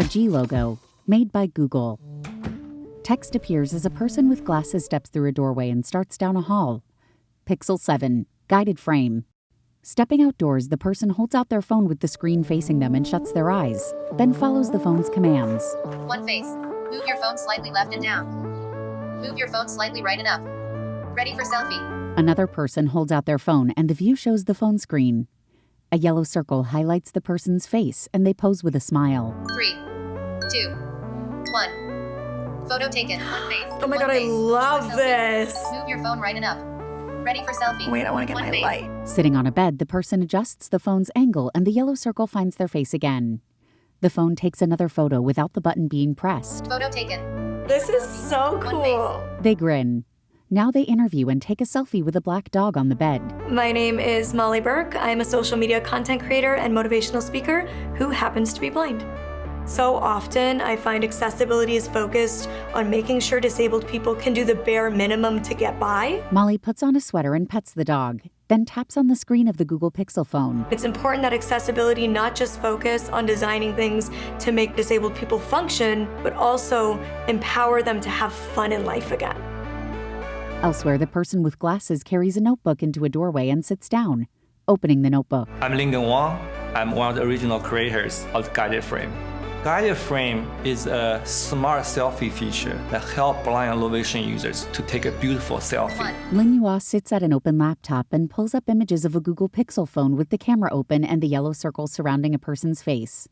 A G logo, made by Google. Text appears as a person with glasses steps through a doorway and starts down a hall. Pixel 7, guided frame. Stepping outdoors, the person holds out their phone with the screen facing them and shuts their eyes, then follows the phone's commands. One face. Move your phone slightly left and down. Move your phone slightly right and up. Ready for selfie. Another person holds out their phone and the view shows the phone screen. A yellow circle highlights the person's face and they pose with a smile. 3, 2, 1. Photo taken. One face. Oh my God, I love this. Move your phone right and up. Ready for selfie. Wait, I want to get my light. Sitting on a bed, the person adjusts the phone's angle and the yellow circle finds their face again. The phone takes another photo without the button being pressed. Photo taken. This is so cool. They grin. Now they interview and take a selfie with a black dog on the bed. My name is Molly Burke. I'm a social media content creator and motivational speaker who happens to be blind. So often, I find accessibility is focused on making sure disabled people can do the bare minimum to get by. Molly puts on a sweater and pets the dog, then taps on the screen of the Google Pixel phone. It's important that accessibility not just focus on designing things to make disabled people function, but also empower them to have fun in life again. Elsewhere, the person with glasses carries a notebook into a doorway and sits down, opening the notebook. I'm Lincoln Wang. I'm one of the original creators of Guided Frame. Guided Frame is a smart selfie feature that helps blind and low vision users to take a beautiful selfie. Ling Yua sits at an open laptop and pulls up images of a Google Pixel phone with the camera open and the yellow circle surrounding a person's face.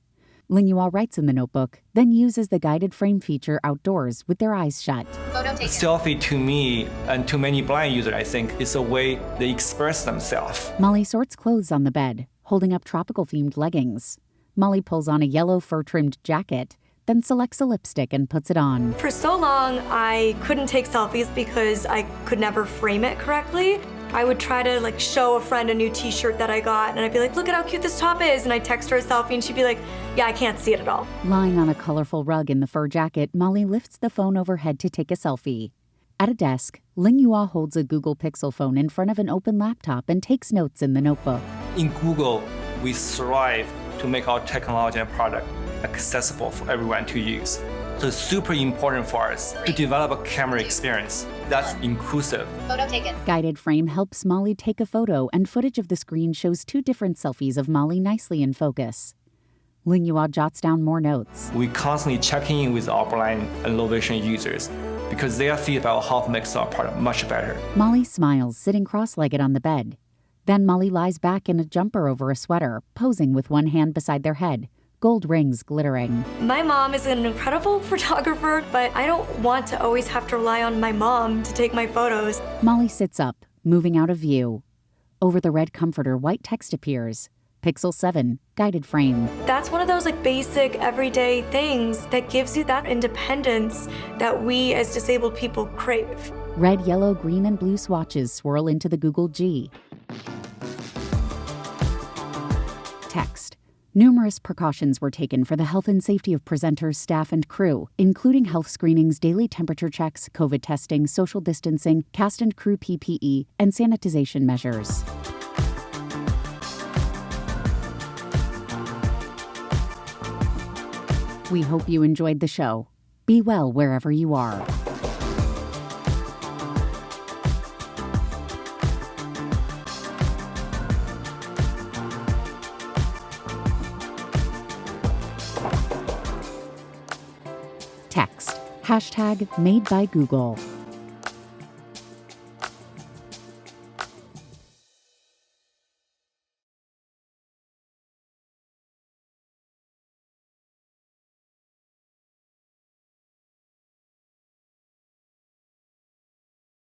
Ling Yua writes in the notebook, then uses the Guided Frame feature outdoors with their eyes shut. Photo taken. Selfie to me and to many blind users, I think, is a way they express themselves. Molly sorts clothes on the bed, holding up tropical-themed leggings. Molly pulls on a yellow fur-trimmed jacket, then selects a lipstick and puts it on. For so long, I couldn't take selfies because I could never frame it correctly. I would try to show a friend a new t-shirt that I got, and I'd be like, look at how cute this top is, and I'd text her a selfie, and she'd be like, yeah, I can't see it at all. Lying on a colorful rug in the fur jacket, Molly lifts the phone overhead to take a selfie. At a desk, Ling Yua holds a Google Pixel phone in front of an open laptop and takes notes in the notebook. In Google, we strive to make our technology and product accessible for everyone to use. So it's super important for us to develop a camera experience that's inclusive. Photo taken. Guided Frame helps Molly take a photo, and footage of the screen shows two different selfies of Molly nicely in focus. Ling Yua jots down more notes. We constantly check in with our blind and low vision users because their feedback helps make our product much better. Molly smiles, sitting cross-legged on the bed. Then Molly lies back in a jumper over a sweater, posing with one hand beside their head, gold rings glittering. My mom is an incredible photographer, but I don't want to always have to rely on my mom to take my photos. Molly sits up, moving out of view. Over the red comforter, white text appears. Pixel 7, guided frame. That's one of those basic everyday things that gives you that independence that we as disabled people crave. Red, yellow, green, and blue swatches swirl into the Google G. Text. Numerous precautions were taken for the health and safety of presenters, staff, and crew, including health screenings, daily temperature checks, COVID testing, social distancing, cast and crew PPE, and sanitization measures. We hope you enjoyed the show. Be well wherever you are. Text. #made by Google.